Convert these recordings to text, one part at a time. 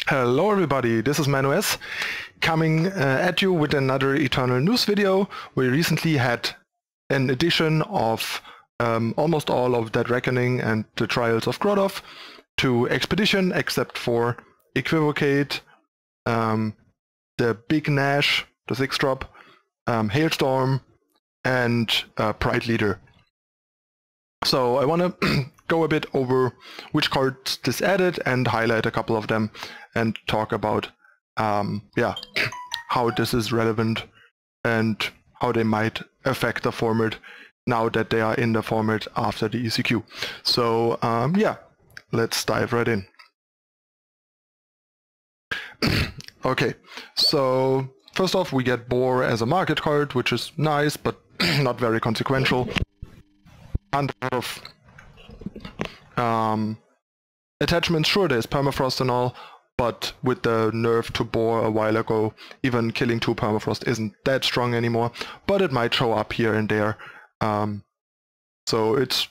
Hello everybody, this is ManuS coming at you with another Eternal News video. We recently had an edition of almost all of Dead Reckoning and the Trials of Grodov to Expedition, except for Equivocate, the Big Nash, the 6-drop, Hailstorm, and Pride Leader. So I want to go a bit over which cards this added and highlight a couple of them and talk about how this is relevant and how they might affect the format now that they are in the format after the ECQ. So let's dive right in. Okay, so first off we get Boar as a market card, which is nice but not very consequential. And of attachments, sure, there's permafrost and all, but with the nerf to Boar a while ago, even killing 2 permafrost isn't that strong anymore, but it might show up here and there. So it's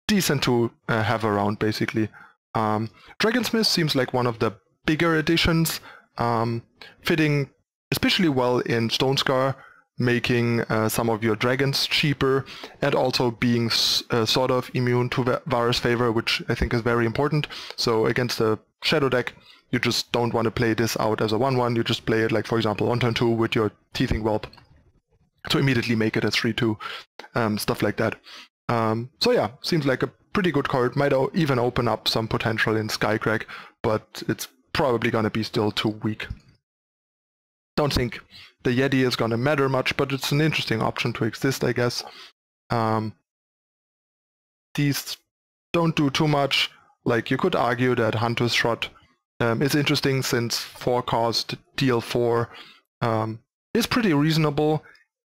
decent to have around, basically. Dragonsmith seems like one of the bigger additions, fitting especially well in Stonescar, making some of your dragons cheaper, and also being sort of immune to Varus Favor, which I think is very important. So against a Shadow deck, you just don't want to play this out as a 1-1, you just play it, like for example on turn 2 with your Teething Whelp to immediately make it a 3-2, stuff like that. So yeah, seems like a pretty good card, might even open up some potential in Skycrack, but it's probably gonna be still too weak. Don't think the Yeti is gonna matter much, but it's an interesting option to exist, I guess. These don't do too much. Like, you could argue that Hunter's Shot is interesting since 4-cost deal 4 is pretty reasonable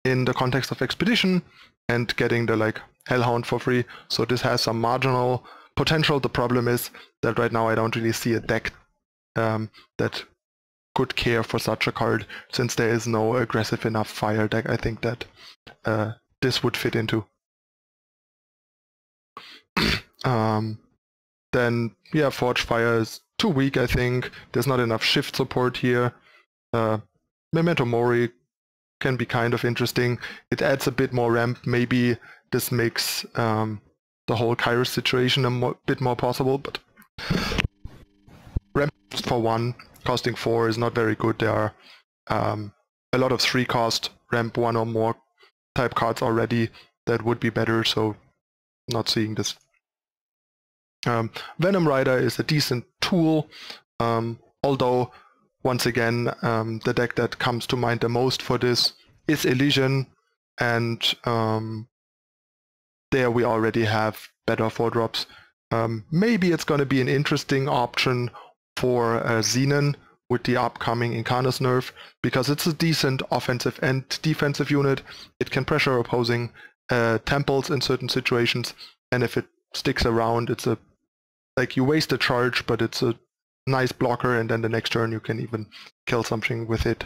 in the context of Expedition and getting the Hellhound for free. So this has some marginal potential. The problem is that right now I don't really see a deck that could care for such a card, since there is no aggressive enough fire deck I think that this would fit into. Then yeah, Forge Fire is too weak, I think. There's not enough shift support here. Memento Mori can be kind of interesting. It adds a bit more ramp. Maybe this makes the whole Kairos situation a bit more possible, but ramp for 1 costing 4 is not very good. There are a lot of 3-cost ramp 1 or more type cards already that would be better, so not seeing this. Venom Rider is a decent tool, although once again the deck that comes to mind the most for this is Elysian, and there we already have better 4-drops. Maybe it's going to be an interesting option for Xenon with the upcoming Incarnus nerf, because it's a decent offensive and defensive unit. It can pressure opposing temples in certain situations, and if it sticks around, it's a you waste a charge, but it's a nice blocker, and then the next turn you can even kill something with it.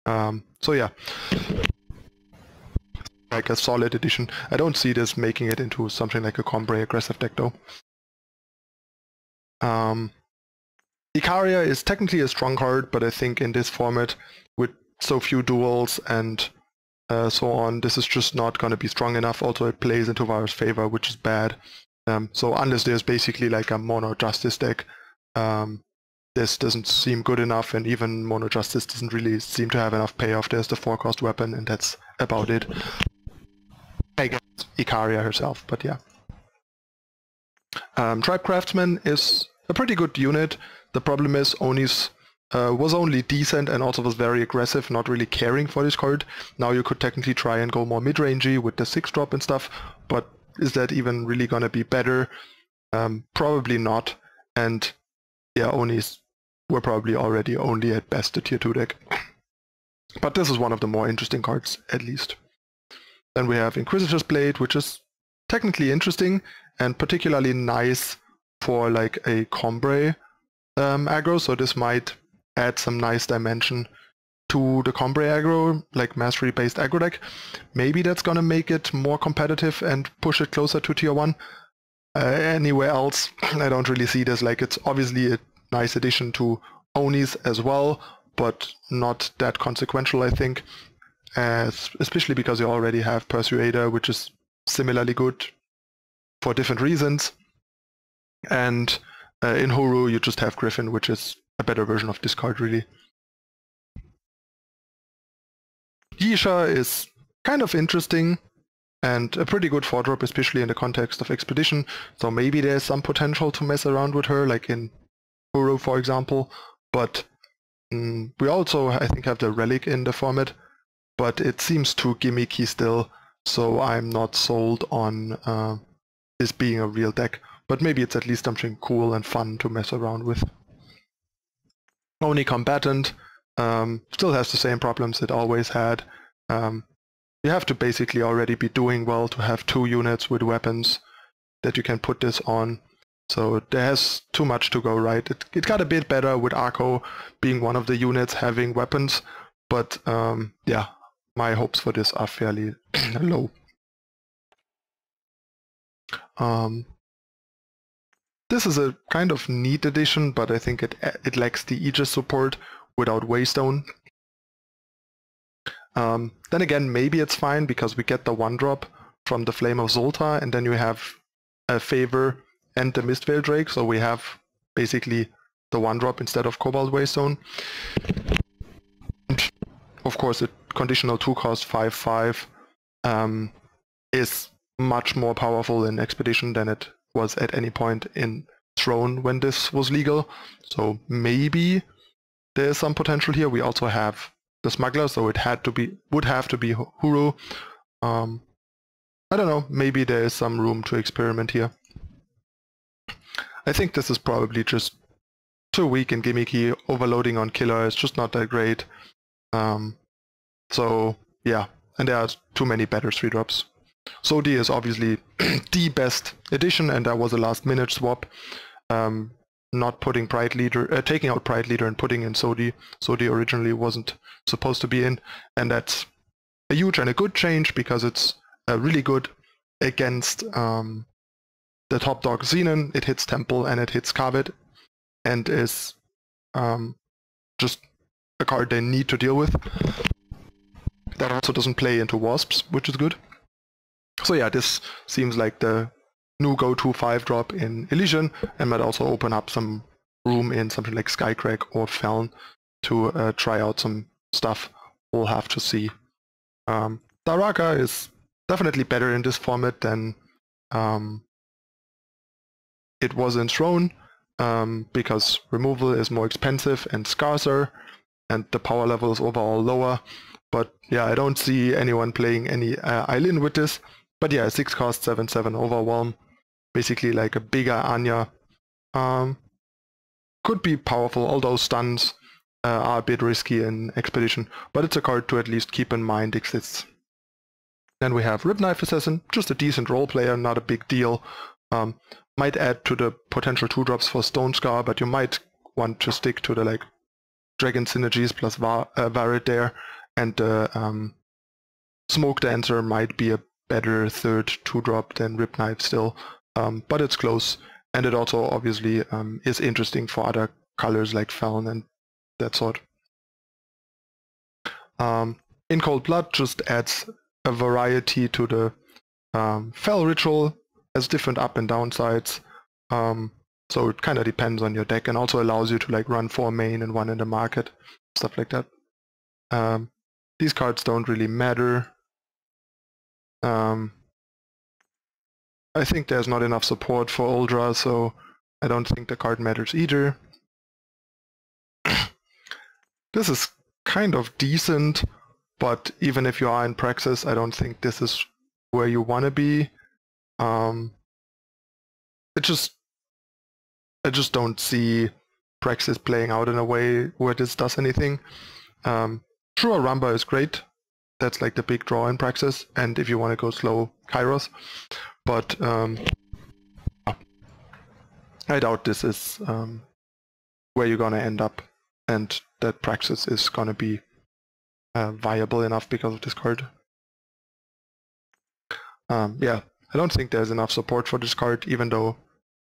So yeah, like a solid addition. I don't see this making it into something like a Combrei aggressive deck though. Icaria is technically a strong card, but I think in this format, with so few duels and so on, this is just not going to be strong enough. Also, it plays into Varus Favor, which is bad. So unless there's basically like a Mono Justice deck, this doesn't seem good enough, and even Mono Justice doesn't really seem to have enough payoff. There's the 4-cost weapon, and that's about it. I guess Icaria herself, but yeah. Tribe Craftsman is a pretty good unit. The problem is Onis was only decent and also was very aggressive, not really caring for this card. Now you could technically try and go more mid-rangey with the 6-drop and stuff, but is that even really gonna be better? Probably not. And yeah, Onis were probably already only at best a tier 2 deck. But this is one of the more interesting cards, at least. Then we have Inquisitor's Blade, which is technically interesting and particularly nice for like a Combrei aggro, so this might add some nice dimension to the Combrei aggro, like mastery based aggro deck. Maybe that's gonna make it more competitive and push it closer to tier 1. Anywhere else, I don't really see this. Like, it's obviously a nice addition to Onis as well, but not that consequential, I think, especially because you already have Persuader, which is similarly good for different reasons. And in Huru, you just have Griffin, which is a better version of this card, really. Yisha is kind of interesting and a pretty good 4-drop, especially in the context of Expedition. So maybe there's some potential to mess around with her, like in Huru, for example. But we also, I think, have the Relic in the format, but it seems too gimmicky still, so I'm not sold on this being a real deck. But maybe it's at least something cool and fun to mess around with. Only Combatant still has the same problems it always had. You have to basically already be doing well to have 2 units with weapons that you can put this on. So there has too much to go right. It got a bit better with Arco being one of the units having weapons, but yeah, my hopes for this are fairly low. This is a kind of neat addition, but I think it lacks the Aegis support without Waystone. Then again, maybe it's fine because we get the 1-drop from the Flame of Zoltar, and then you have a Favor and the Mistveil Drake, so we have basically the 1-drop instead of Cobalt Waystone. And of course, the conditional 2-cost 5/5 is much more powerful in Expedition than it was at any point in Throne when this was legal. So maybe there's some potential here. We also have the Smuggler, so it would have to be Huru. I don't know, maybe there is some room to experiment here. I think this is probably just too weak and gimmicky. Overloading on Killer is just not that great. So yeah, and there are too many better 3-drops. Sodi is obviously the best addition, and that was a last-minute swap. Not putting Pride Leader, taking out Pride Leader and putting in Sodi. Sodi originally wasn't supposed to be in, and that's a huge and a good change because it's really good against the top dog Xenon. It hits Temple and it hits Kavit, and is just a card they need to deal with. That also doesn't play into Wasps, which is good. So yeah, this seems like the new go-to 5-drop in Elysian, and might also open up some room in something like Skycrack or Feln to try out some stuff. We'll have to see. Daraka is definitely better in this format than it was in Throne, because removal is more expensive and scarcer, and the power level is overall lower. But yeah, I don't see anyone playing any Eileen with this. But yeah, 6-cost 7/7 Overwhelm, basically like a bigger Anya. Could be powerful, although stuns are a bit risky in Expedition, but it's a card to at least keep in mind exists. Then we have Ripknife Assassin, just a decent role player, not a big deal. Might add to the potential 2-drops for Stone Scar, but you might want to stick to the like Dragon Synergies plus Varid there, and Smoke Dancer might be a better third 2-drop than Ripknife still, but it's close, and it also obviously is interesting for other colors like Feln and that sort. In Cold Blood just adds a variety to the Fel ritual, has different up and down sides, so it kind of depends on your deck, and also allows you to like run 4 main and 1 in the market, stuff like that. These cards don't really matter. I think there's not enough support for Uldra, so I don't think the card matters either. This is kind of decent, but even if you are in Praxis, I don't think this is where you want to be. I just don't see Praxis playing out in a way where this does anything. True Rumba is great. That's like the big draw in Praxis, and if you want to go slow, Kairos. But I doubt this is where you're gonna end up, and that Praxis is gonna be viable enough because of this card. Yeah, I don't think there's enough support for this card, even though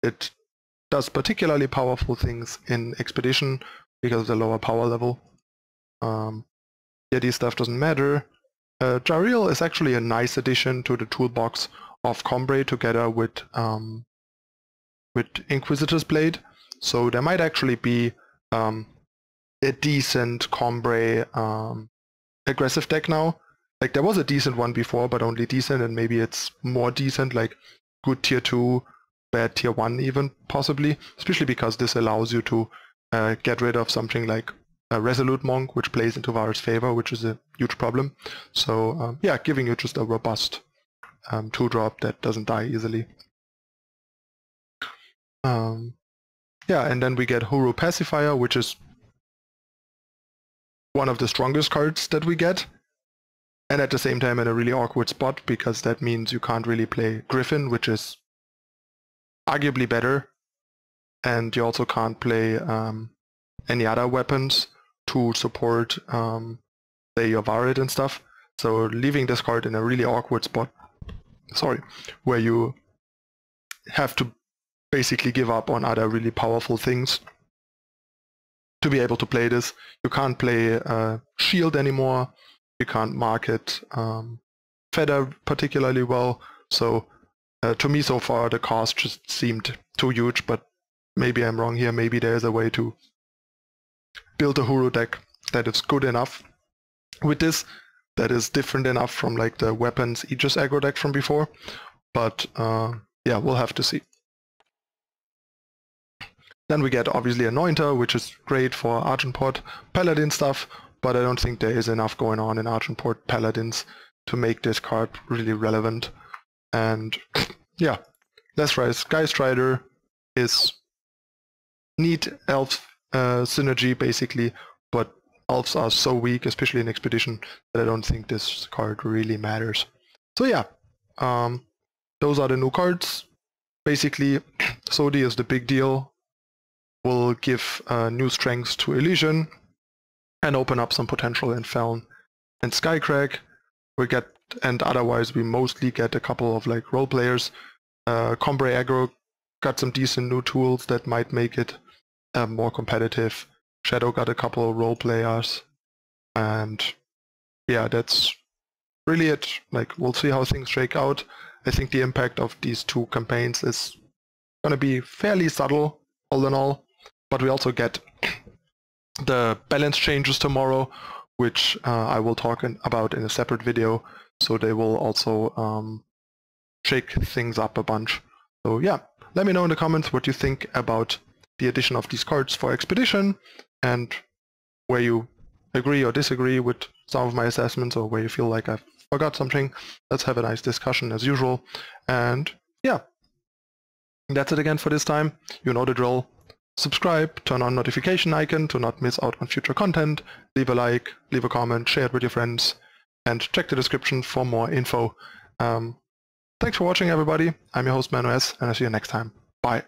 it does particularly powerful things in Expedition. because of the lower power level. Yeah, this stuff doesn't matter. Jariel is actually a nice addition to the toolbox of Combre together with Inquisitor's Blade. So there might actually be a decent Combre aggressive deck now. Like there was a decent one before, but only decent, and maybe it's more decent, like good tier 2, bad tier 1 even, possibly. Especially because this allows you to get rid of something like a Resolute Monk, which plays into Var's favor, which is a huge problem. So yeah, giving you just a robust 2-drop that doesn't die easily. Yeah, and then we get Huru Pacifier, which is one of the strongest cards that we get. And at the same time in a really awkward spot, because that means you can't really play Griffin, which is arguably better. And you also can't play any other weapons to support, say, your Varid and stuff. So leaving this card in a really awkward spot, where you have to basically give up on other really powerful things to be able to play this. You can't play Shield anymore. You can't market Feather particularly well. So to me so far the cost just seemed too huge, but maybe I'm wrong here. Maybe there's a way to build a Huru deck that is good enough with this, that is different enough from like the weapons Aegis aggro deck from before. But yeah, we'll have to see. Then we get obviously Anointer, which is great for Argenport Paladin stuff, but I don't think there is enough going on in Argenport Paladins to make this card really relevant. And yeah, Lesrai Sky Strider is neat elf synergy basically, but elves are so weak, especially in Expedition, that I don't think this card really matters. So yeah, those are the new cards. Basically, Sodi is the big deal. Will give new strengths to Elysian and open up some potential in Feln and Skycrag. We get, and otherwise we mostly get a couple of like role players. Combre aggro got some decent new tools that might make it more competitive. Shadow got a couple of role players, and yeah, that's really it. Like, we'll see how things shake out. I think the impact of these two campaigns is gonna be fairly subtle, all in all. But we also get the balance changes tomorrow, which I will talk about in a separate video. So they will also shake things up a bunch. So yeah, let me know in the comments what you think about the addition of these cards for Expedition, and where you agree or disagree with some of my assessments, or where you feel like I forgot something. Let's have a nice discussion as usual. And yeah, that's it again for this time. You know the drill. Subscribe, turn on notification icon to not miss out on future content, leave a like, leave a comment, share it with your friends, and check the description for more info. Thanks for watching, everybody. I'm your host ManuS, and I'll see you next time. Bye.